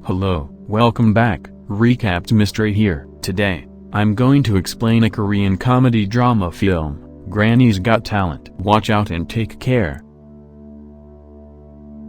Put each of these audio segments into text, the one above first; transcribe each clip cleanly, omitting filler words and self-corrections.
Hello, welcome back, Recapped Mystery here. Today, I'm going to explain a Korean comedy drama film, Granny's Got Talent. Watch out and take care.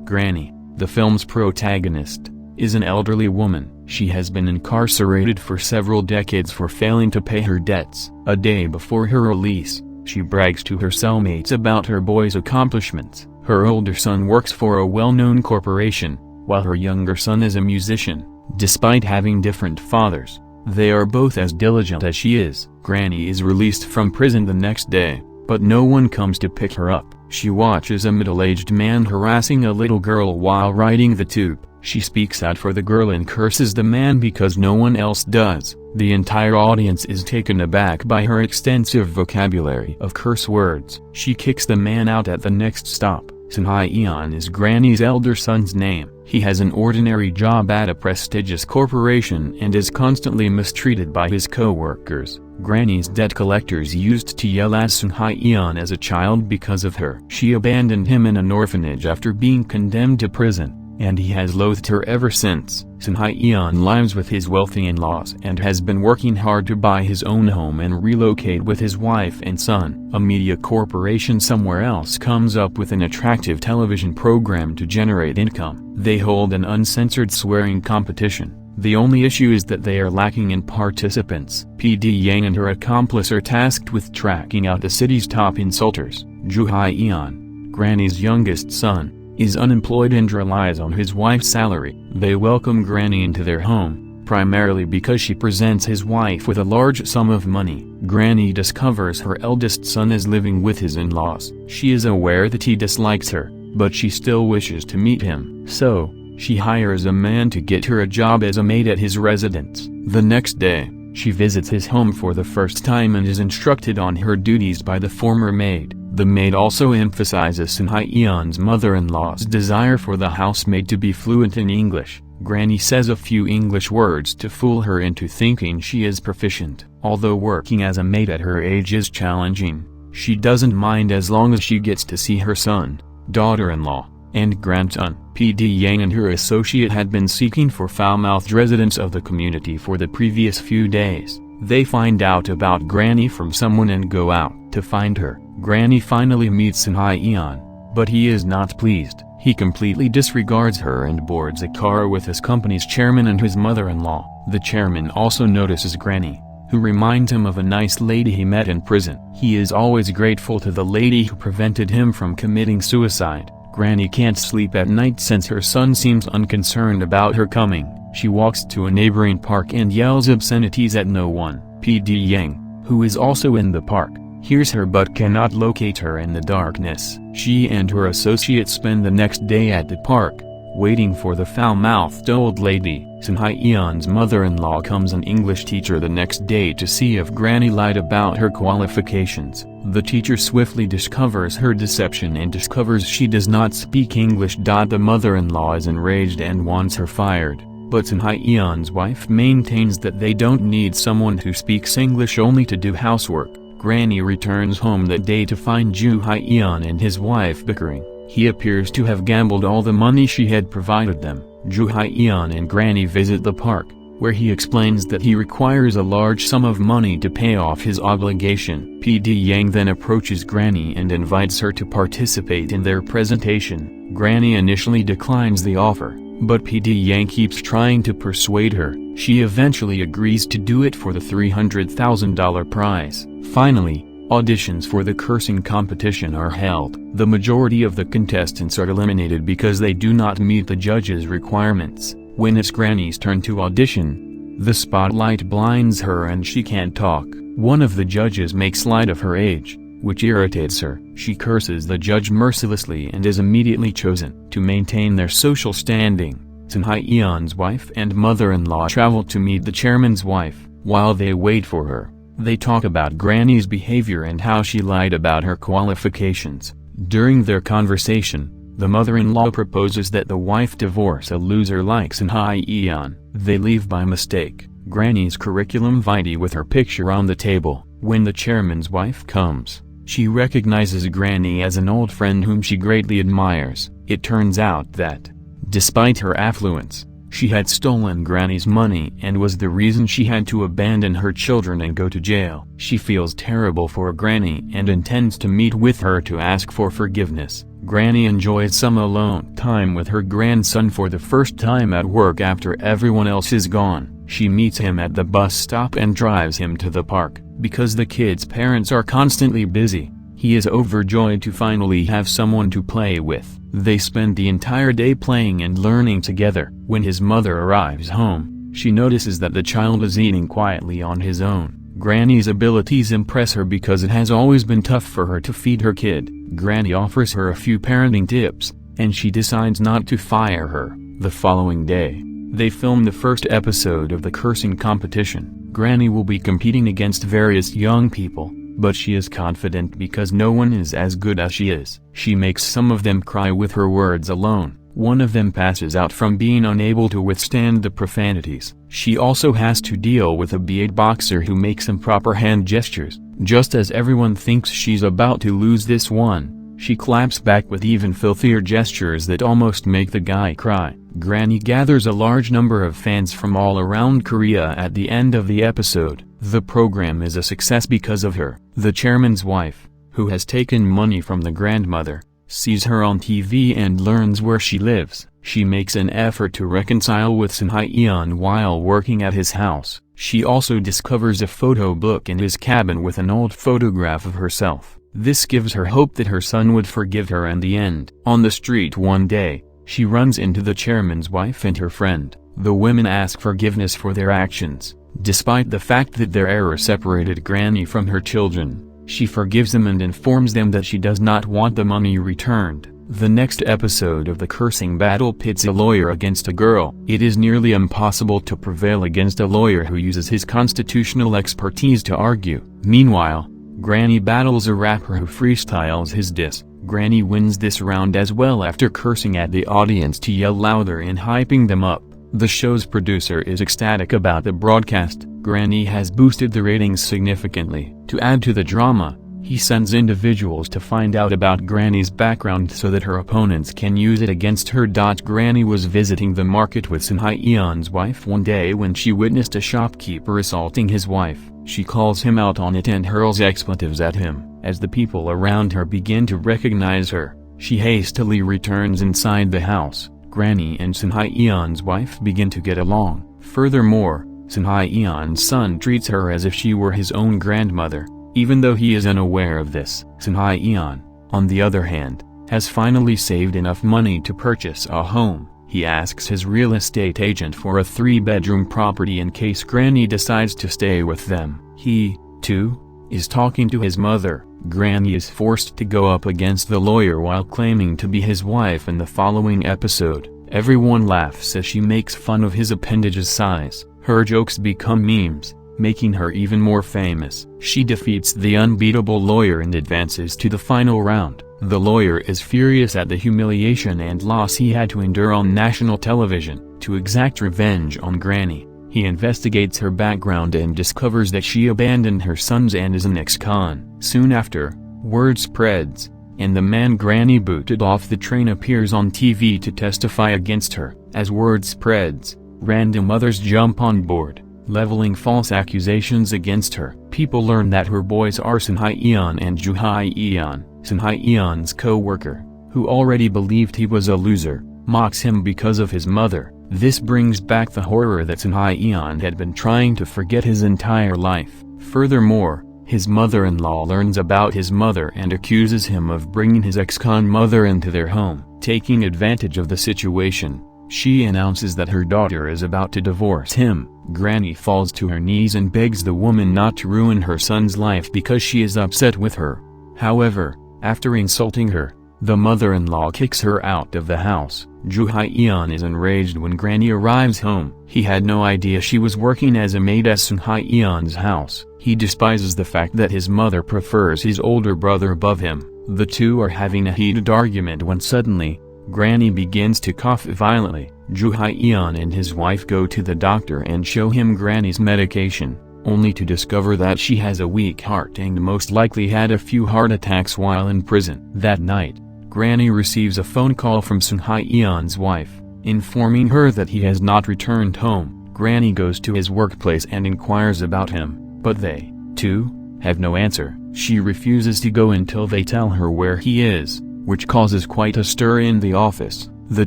Granny, the film's protagonist, is an elderly woman. She has been incarcerated for several decades for failing to pay her debts. A day before her release, she brags to her cellmates about her boy's accomplishments. Her older son works for a well-known corporation, while her younger son is a musician. Despite having different fathers, they are both as diligent as she is. Granny is released from prison the next day, but no one comes to pick her up. She watches a middle-aged man harassing a little girl while riding the tube. She speaks out for the girl and curses the man because no one else does. The entire audience is taken aback by her extensive vocabulary of curse words. She kicks the man out at the next stop. Sun Hye-yeon is Granny's elder son's name. He has an ordinary job at a prestigious corporation and is constantly mistreated by his co-workers. Granny's debt collectors used to yell at Sun Hye-yeon as a child because of her. She abandoned him in an orphanage after being condemned to prison, and he has loathed her ever since. Sun Hye-yeon lives with his wealthy in-laws and has been working hard to buy his own home and relocate with his wife and son. A media corporation somewhere else comes up with an attractive television program to generate income. They hold an uncensored swearing competition. The only issue is that they are lacking in participants. PD Yang and her accomplice are tasked with tracking out the city's top insulters. Ju Hye-yeon, Granny's youngest son, is unemployed and relies on his wife's salary. They welcome Granny into their home, primarily because she presents his wife with a large sum of money. Granny discovers her eldest son is living with his in-laws. She is aware that he dislikes her, but she still wishes to meet him. So, she hires a man to get her a job as a maid at his residence. The next day, she visits his home for the first time and is instructed on her duties by the former maid. The maid also emphasizes Sun Hye-yeon's mother-in-law's desire for the housemaid to be fluent in English. Granny says a few English words to fool her into thinking she is proficient. Although working as a maid at her age is challenging, she doesn't mind as long as she gets to see her son, daughter-in-law, and grandson. PD Yang and her associate had been seeking for foul-mouthed residents of the community for the previous few days. They find out about Granny from someone and go out to find her. Granny finally meets Sun Hye-yeon, but he is not pleased. He completely disregards her and boards a car with his company's chairman and his mother-in-law. The chairman also notices Granny, who reminds him of a nice lady he met in prison. He is always grateful to the lady who prevented him from committing suicide. Granny can't sleep at night since her son seems unconcerned about her coming. She walks to a neighboring park and yells obscenities at no one. PD Yang, who is also in the park, hears her but cannot locate her in the darkness. She and her associate spend the next day at the park, waiting for the foul-mouthed old lady. Sun Hye-yeon's mother-in-law comes an English teacher the next day to see if Granny lied about her qualifications. The teacher swiftly discovers her deception and discovers she does not speak English. The mother-in-law is enraged and wants her fired, but Sun Hye-yeon's wife maintains that they don't need someone who speaks English only to do housework. Granny returns home that day to find Ju Hye-yeon and his wife bickering. He appears to have gambled all the money she had provided them. Ju Hye-yeon and Granny visit the park, where he explains that he requires a large sum of money to pay off his obligation. PD Yang then approaches Granny and invites her to participate in their presentation. Granny initially declines the offer, but PD Yang keeps trying to persuade her. She eventually agrees to do it for the $300,000 prize. Finally, auditions for the cursing competition are held. The majority of the contestants are eliminated because they do not meet the judges' requirements. When it's Granny's turn to audition, the spotlight blinds her and she can't talk. One of the judges makes light of her age, which irritates her. She curses the judge mercilessly and is immediately chosen. To maintain their social standing, Sun Hye-yeon's wife and mother-in-law travel to meet the chairman's wife. While they wait for her, they talk about Granny's behavior and how she lied about her qualifications. During their conversation, the mother-in-law proposes that the wife divorce a loser like Sun Hye-yeon. They leave by mistake Granny's curriculum vitae with her picture on the table. When the chairman's wife comes, she recognizes Granny as an old friend whom she greatly admires. It turns out that, despite her affluence, She had stolen Granny's money and was the reason she had to abandon her children and go to jail. She feels terrible for Granny and intends to meet with her to ask for forgiveness. Granny enjoys some alone time with her grandson for the first time at work after everyone else is gone. She meets him at the bus stop and drives him to the park. Because the kid's parents are constantly busy, he is overjoyed to finally have someone to play with. They spend the entire day playing and learning together. When his mother arrives home, she notices that the child is eating quietly on his own. Granny's abilities impress her because it has always been tough for her to feed her kid. Granny offers her a few parenting tips, and she decides not to fire her. The following day, they film the first episode of the cursing competition. Granny will be competing against various young people, but she is confident because no one is as good as she is. She makes some of them cry with her words alone. One of them passes out from being unable to withstand the profanities. She also has to deal with a beatboxer who makes improper hand gestures. Just as everyone thinks she's about to lose this one, she claps back with even filthier gestures that almost make the guy cry. Granny gathers a large number of fans from all around Korea at the end of the episode. The program is a success because of her. The chairman's wife, who has taken money from the grandmother, sees her on TV and learns where she lives. She makes an effort to reconcile with Sun Hye-yeon while working at his house. She also discovers a photo book in his cabin with an old photograph of herself. This gives her hope that her son would forgive her in the end. On the street one day, she runs into the chairman's wife and her friend. The women ask forgiveness for their actions. Despite the fact that their error separated Granny from her children, she forgives them and informs them that she does not want the money returned. The next episode of the cursing battle pits a lawyer against a girl. It is nearly impossible to prevail against a lawyer who uses his constitutional expertise to argue. Meanwhile, Granny battles a rapper who freestyles his diss. Granny wins this round as well after cursing at the audience to yell louder and hyping them up. The show's producer is ecstatic about the broadcast. Granny has boosted the ratings significantly. To add to the drama, he sends individuals to find out about Granny's background so that her opponents can use it against her. Granny was visiting the market with Sun Hye-yeon's wife one day when she witnessed a shopkeeper assaulting his wife. She calls him out on it and hurls expletives at him. As the people around her begin to recognize her, she hastily returns inside the house. Granny and Sun Hye-yeon's wife begin to get along. Furthermore, Sun Hye-yeon's son treats her as if she were his own grandmother, even though he is unaware of this. Sun Hye-yeon, on the other hand, has finally saved enough money to purchase a home. He asks his real estate agent for a 3-bedroom property in case Granny decides to stay with them. He, too, is talking to his mother. Granny is forced to go up against the lawyer while claiming to be his wife in the following episode. Everyone laughs as she makes fun of his appendage's size. Her jokes become memes, making her even more famous. She defeats the unbeatable lawyer and advances to the final round. The lawyer is furious at the humiliation and loss he had to endure on national television. To exact revenge on Granny, he investigates her background and discovers that she abandoned her sons and is an ex-con. Soon after, word spreads, and the man Granny booted off the train appears on TV to testify against her. As word spreads, random others jump on board, leveling false accusations against her. People learn that her boys are Sun Hye-yeon and Ju Hye-yeon. Sun Hye-yeon's co-worker, who already believed he was a loser, mocks him because of his mother. This brings back the horror that Sun Hye-yeon had been trying to forget his entire life. Furthermore, his mother-in-law learns about his mother and accuses him of bringing his ex-con mother into their home. Taking advantage of the situation, she announces that her daughter is about to divorce him. Granny falls to her knees and begs the woman not to ruin her son's life because she is upset with her. However, after insulting her, the mother-in-law kicks her out of the house. Ju Hye-yeon is enraged when Granny arrives home. He had no idea she was working as a maid at Sun Hye-yeon's house. He despises the fact that his mother prefers his older brother above him. The two are having a heated argument when suddenly, Granny begins to cough violently. Ju Hye-yeon and his wife go to the doctor and show him Granny's medication, only to discover that she has a weak heart and most likely had a few heart attacks while in prison. That night, Granny receives a phone call from Sun Hye-yeon's wife, Informing her that he has not returned home, Granny goes to his workplace and inquires about him, but they, too, have no answer. She refuses to go until they tell her where he is, which causes quite a stir in the office. The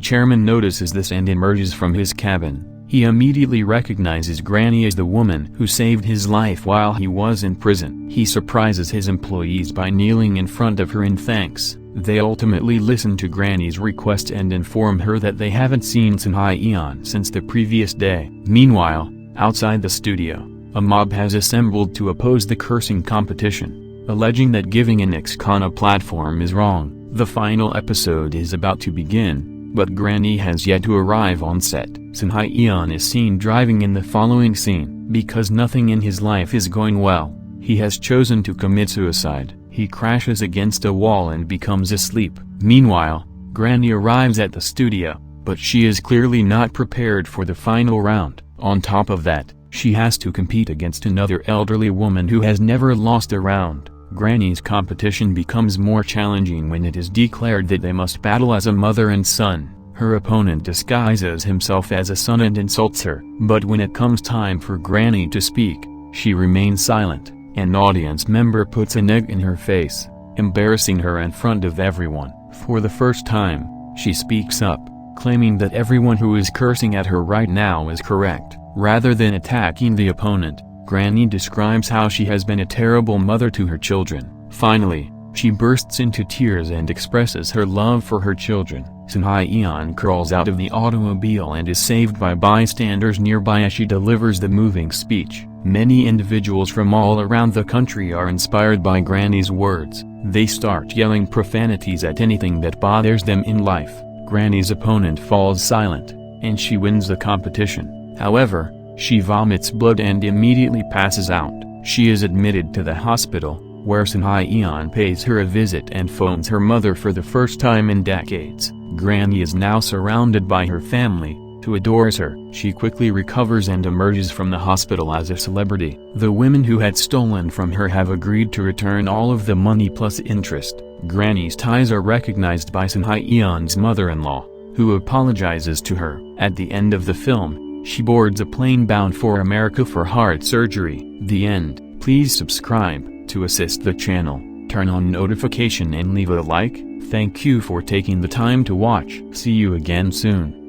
chairman notices this and emerges from his cabin. He immediately recognizes Granny as the woman who saved his life while he was in prison. He surprises his employees by kneeling in front of her in thanks. They ultimately listen to Granny's request and inform her that they haven't seen Sun Hye-eon since the previous day. Meanwhile, outside the studio, a mob has assembled to oppose the cursing competition, alleging that giving an ex-con a platform is wrong. The final episode is about to begin, but Granny has yet to arrive on set. Sun Hye-eon is seen driving in the following scene. Because nothing in his life is going well, he has chosen to commit suicide. He crashes against a wall and becomes asleep. Meanwhile, Granny arrives at the studio, but she is clearly not prepared for the final round. On top of that, she has to compete against another elderly woman who has never lost a round. Granny's competition becomes more challenging when it is declared that they must battle as a mother and son. Her opponent disguises himself as a son and insults her, but when it comes time for Granny to speak, she remains silent. An audience member puts an egg in her face, embarrassing her in front of everyone. For the first time, she speaks up, claiming that everyone who is cursing at her right now is correct. Rather than attacking the opponent, Granny describes how she has been a terrible mother to her children. Finally, she bursts into tears and expresses her love for her children. Sun Hye-eon crawls out of the automobile and is saved by bystanders nearby as she delivers the moving speech. Many individuals from all around the country are inspired by Granny's words. They start yelling profanities at anything that bothers them in life. Granny's opponent falls silent, and she wins the competition. However, she vomits blood and immediately passes out. She is admitted to the hospital, where Sun Hye-eon pays her a visit and phones her mother for the first time in decades. Granny is now surrounded by her family, who adores her. She quickly recovers and emerges from the hospital as a celebrity. The women who had stolen from her have agreed to return all of the money plus interest. Granny's ties are recognized by Sun Hye-eon's mother-in-law, who apologizes to her. At the end of the film, she boards a plane bound for America for heart surgery. The end. Please subscribe to assist the channel, turn on notification and leave a like. Thank you for taking the time to watch. See you again soon.